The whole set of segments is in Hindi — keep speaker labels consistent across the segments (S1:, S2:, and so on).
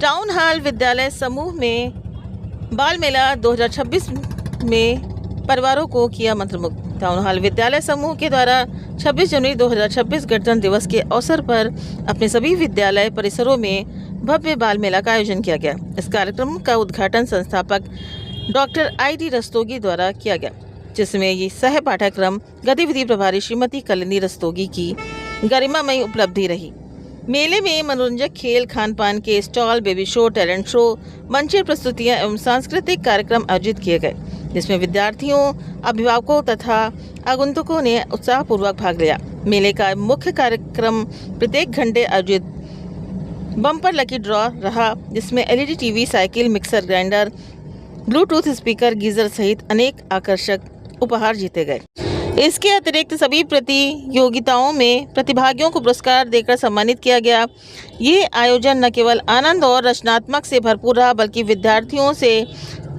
S1: टाउन हॉल विद्यालय समूह में बाल मेला 2026 में परिवारों को किया मंत्रमुग्ध। टाउन हॉल विद्यालय समूह के द्वारा 26 जनवरी 2026 गणतंत्र दिवस के अवसर पर अपने सभी विद्यालय परिसरों में भव्य बाल मेला का आयोजन किया गया। इस कार्यक्रम का उद्घाटन संस्थापक डॉक्टर ID रस्तोगी द्वारा किया गया, जिसमें ये सह पाठ्यक्रम गतिविधि प्रभारी श्रीमती कलिनी रस्तोगी की गरिमामयी उपलब्धि रही। मेले में मनोरंजक खेल, खान पान के stall, baby show, talent show, मंचन प्रस्तुतियां एवं सांस्कृतिक कार्यक्रम आयोजित किए गए, जिसमें विद्यार्थियों, अभिभावकों तथा आगंतुकों ने उत्साहपूर्वक भाग लिया। मेले का मुख्य कार्यक्रम प्रत्येक घंटे आयोजित बम्पर लकी ड्रॉ रहा, जिसमें LED TV, cycle, mixer grinder, Bluetooth speaker, geyser सहित अनेक आकर्षक उपहार जीते गए। इसके अतिरिक्त सभी प्रतियोगिताओं में प्रतिभागियों को पुरस्कार देकर सम्मानित किया गया। ये आयोजन न केवल आनंद और रचनात्मक से भरपूर रहा, बल्कि विद्यार्थियों से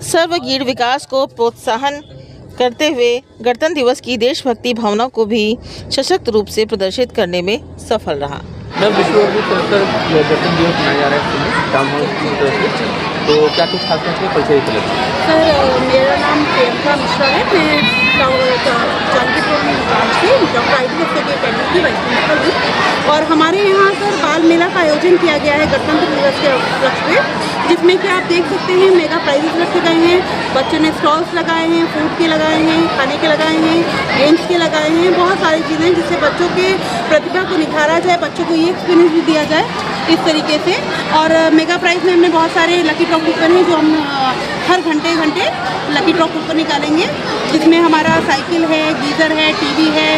S1: सर्वगीण विकास को प्रोत्साहन करते हुए गणतंत्र दिवस की देशभक्ति भावना को भी सशक्त रूप से प्रदर्शित करने में सफल रहा।
S2: मैं विश्वव्यापी गणतंत्र दिवस मनाया जा रहा है टाउन हॉल की तरफ से, तो क्या कुछ खास बात है परिचय के लिए?
S3: सर, मेरा नाम प्रियंका मिश्रा है। मैं जानकीपुर ब्रांच की डॉक्टर ID रस्तोगी अकेडमी की वाइस प्रिंसिपल हूँ। और हमारे यहाँ सर बाल मेला का आयोजन किया गया है गणतंत्र दिवस के उपलक्ष्य में, जिसमें कि आप देख सकते हैं मेगा प्राइजेस रखे गए हैं। बच्चों ने स्टॉल्स लगाए हैं, फूड के लगाए हैं, खाने के लगाए हैं, गेम्स के लगाए हैं, बहुत सारी चीज़ें जिससे बच्चों के प्रतिभा को निखारा जाए, बच्चों को ये एक्सपीरियंस भी दिया जाए इस तरीके से। और मेगा प्राइज में हमने बहुत सारे लकी ड्रॉ कूपन हैं जो हम हर घंटे लकी ड्रॉ कूपन निकालेंगे, जिसमें हमारा साइकिल है, गीज़र है, टीवी है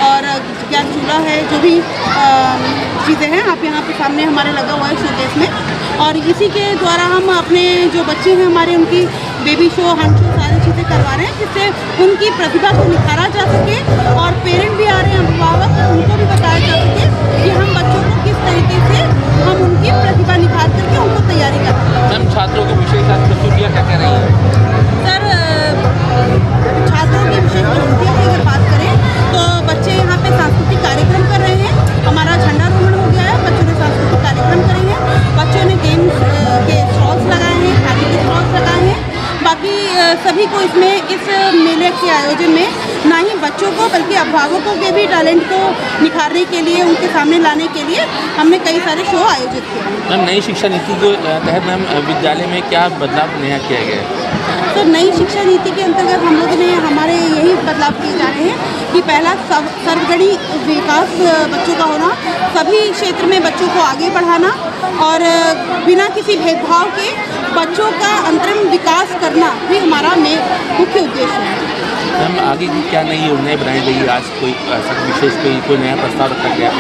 S3: और गैस चूल्हा है, जो भी चीज़ें हैं आप यहाँ पे सामने हमारे लगा हुआ है शोकेस में। और इसी के द्वारा हम अपने जो बच्चे हैं हमारे, उनकी बेबी शो, हंट शो, सारी चीज़ें करवा रहे हैं, जिससे उनकी प्रतिभा को निखारा जा सके। और पेरेंट भी आ रहे हैं, अभिभावक, उनको भी बताया जा सके कि हम बच्चों को किस तरीके से हम उनकी प्रतिभा निखार करके उनको तैयारी करते हैं।
S2: मैम, छात्रों की विशेष प्रस्तुतियाँ क्या कह रही हैं?
S3: सर, छात्रों की विशेष प्रस्तुतियों की अगर बात करें तो बच्चे यहाँ पे सांस्कृतिक कार्यक्रम कर रहे हैं। हमारा झंडारोहण हो गया है, बच्चों ने सांस्कृतिक कार्यक्रम करे हैं, बच्चों ने गेम्स के स्टॉल्स लगाए हैं, खाने के स्टॉल्स लगाए हैं। बाकी सभी को इसमें इस मेले के आयोजन में ना ही बच्चों को बल्कि अभिभावकों के भी टैलेंट को निखारने के लिए, उनके सामने लाने के लिए हमने कई सारे शो आयोजित किए।
S2: मैम, नई शिक्षा नीति के तहत मैम विद्यालय में क्या बदलाव नया किया गया है?
S3: तो नई शिक्षा नीति के अंतर्गत हम लोगों ने हमारे यही बदलाव किए जा रहे हैं कि पहला सर्वगणी विकास बच्चों का होना, सभी क्षेत्र में बच्चों को आगे बढ़ाना और बिना किसी भेदभाव के बच्चों का अंतरिम विकास करना भी हमारा मुख्य उद्देश्य है।
S2: मैम, आगे की क्या नई योजनाएं बनाई गई? आज कोई ऐसा विशेष कोई नया प्रस्ताव रखा गया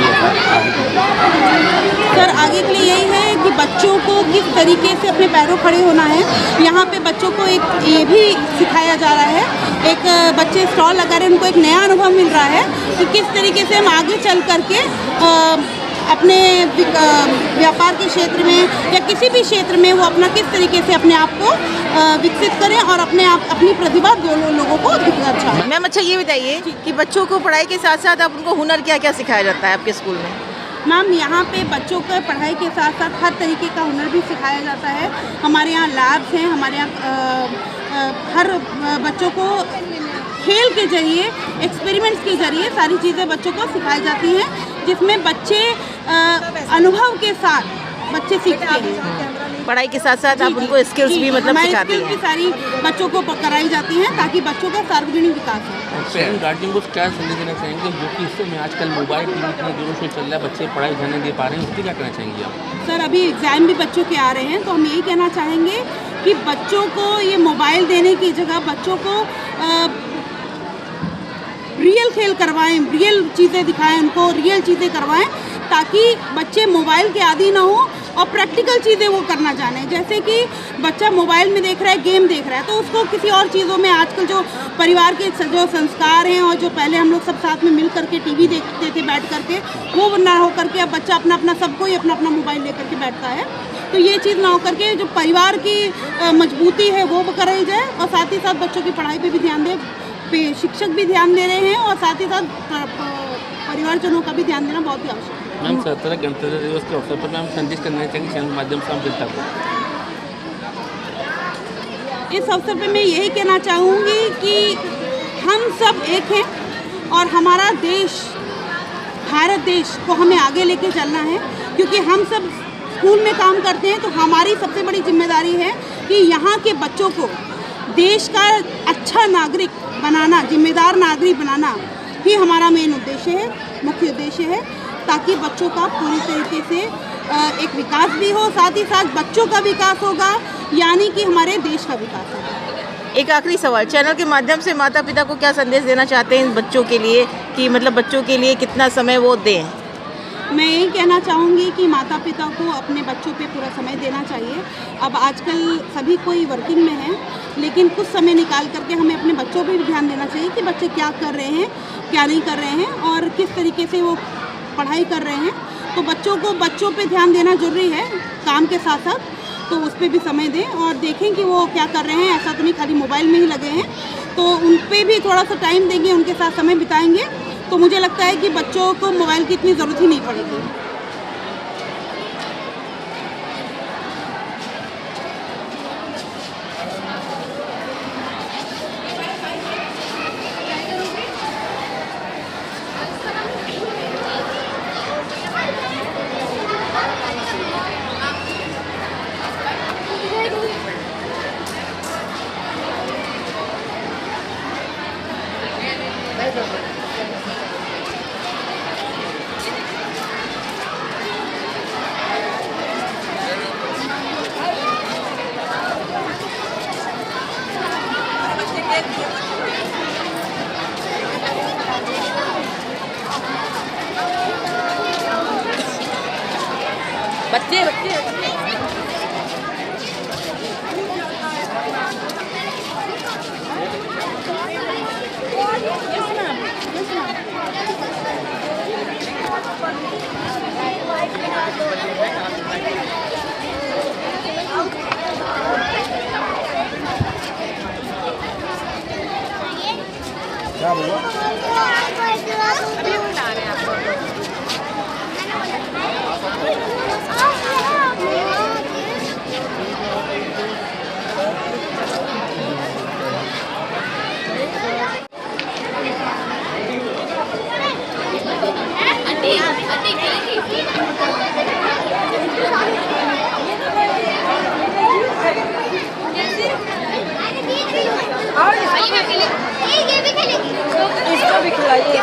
S3: सर, आगे के लिए यही है कि बच्चों को किस तरीके से अपने पैरों खड़े होना है। यहाँ पे बच्चों को एक ये भी सिखाया जा रहा है, एक बच्चे स्टॉल लगा रहे हैं, उनको एक नया अनुभव मिल रहा है कि किस तरीके से हम आगे चल करके अपने व्यापार के क्षेत्र में या किसी भी क्षेत्र में वो अपना किस तरीके से अपने आप को विकसित करें और अपनी प्रतिभा दोनों लोगों को दर्शाएं।
S1: मैम, अच्छा ये बताइए कि बच्चों को पढ़ाई के साथ साथ आप उनको हुनर क्या क्या सिखाया जाता है आपके स्कूल में?
S3: मैम, यहाँ पे बच्चों को पढ़ाई के साथ साथ हर तरीके का हुनर भी सिखाया जाता है। हमारे यहाँ लैब्स हैं, हमारे यहाँ हर बच्चों को खेल के जरिए, एक्सपेरिमेंट्स के जरिए सारी चीज़ें बच्चों को सिखाई जाती हैं, जिसमें बच्चे अनुभव के साथ बच्चे सीखते हैं।
S1: पढ़ाई के साथ साथ आप उनको स्किल्स भी मतलब सिखाती हैं?
S3: भी सारी बच्चों को कराई जाती हैं ताकि बच्चों का सार्वजनिक विकास हो।
S2: पेरेंट गार्जियन को क्या संदेश देना चाहेंगे, जो कि इस समय आजकल मोबाइल टीवी इतने जोरों से चल रहा है, बच्चे पढ़ाई ध्यान नहीं दे पा रहे हैं, उसकी क्या कहना चाहेंगे आप?
S3: सर, अभी एग्ज़ाम भी बच्चों के आ रहे हैं, तो हम यही कहना चाहेंगे कि बच्चों को ये मोबाइल देने की जगह बच्चों को रियल खेल करवाएं, रियल चीज़ें दिखाएं, उनको रियल चीज़ें करवाएं, ताकि बच्चे मोबाइल के आदी ना हो और प्रैक्टिकल चीज़ें वो करना जाने। जैसे कि बच्चा मोबाइल में देख रहा है, गेम देख रहा है, तो उसको किसी और चीज़ों में, आजकल जो परिवार के जो संस्कार हैं और जो पहले हम लोग सब साथ में मिल करके टीवी देखते थे बैठ करके, वो ना हो करके अब बच्चा अपना सबको ही अपना मोबाइल लेकर के बैठता है। तो ये चीज़ ना हो करके जो परिवार की मजबूती है वो कराई जाए और साथ ही साथ बच्चों की पढ़ाई पर भी ध्यान दे। शिक्षक भी ध्यान दे रहे हैं और साथ ही साथ परिवारजनों का भी ध्यान देना बहुत ही आवश्यक है।
S2: मैम 17 गणतंत्र दिवस के अवसर पर मैम संदेश करना चाहिए चैनल के माध्यम से हम जनता को।
S3: इस अवसर पे मैं यही कहना चाहूँगी कि हम सब एक हैं और हमारा देश, भारत देश को हमें आगे लेके चलना है, क्योंकि हम सब स्कूल में काम करते हैं। तो हमारी सबसे बड़ी जिम्मेदारी है कि यहाँ के बच्चों को देश का अच्छा नागरिक बनाना, जिम्मेदार नागरिक बनाना ही हमारा मेन उद्देश्य है, मुख्य उद्देश्य है, ताकि बच्चों का पूरी तरीके से एक विकास भी हो, साथ ही साथ बच्चों का विकास होगा, यानी कि हमारे देश का विकास होगा।
S1: एक आखिरी सवाल, चैनल के माध्यम से माता पिता को क्या संदेश देना चाहते हैं इन बच्चों के लिए, कि मतलब बच्चों के लिए कितना समय वो दें?
S3: मैं यही कहना चाहूँगी कि माता पिता को अपने बच्चों पे पूरा समय देना चाहिए। अब आजकल सभी कोई वर्किंग में है, लेकिन कुछ समय निकाल करके हमें अपने बच्चों पे भी ध्यान देना चाहिए कि बच्चे क्या कर रहे हैं, क्या नहीं कर रहे हैं और किस तरीके से वो पढ़ाई कर रहे हैं। तो बच्चों पे ध्यान देना जरूरी है काम के साथ साथ, तो उस पर भी समय दें और देखें कि वो क्या कर रहे हैं। ऐसा तो नहीं खाली मोबाइल में ही लगे हैं, तो उन पर भी थोड़ा सा टाइम देंगे, उनके साथ समय बिताएंगे, तो मुझे लगता है कि बच्चों को मोबाइल की इतनी ज़रूरत ही नहीं पड़ेगी।
S1: बच्चे
S4: क्या हुआ?
S5: इसको भी खिलाइए।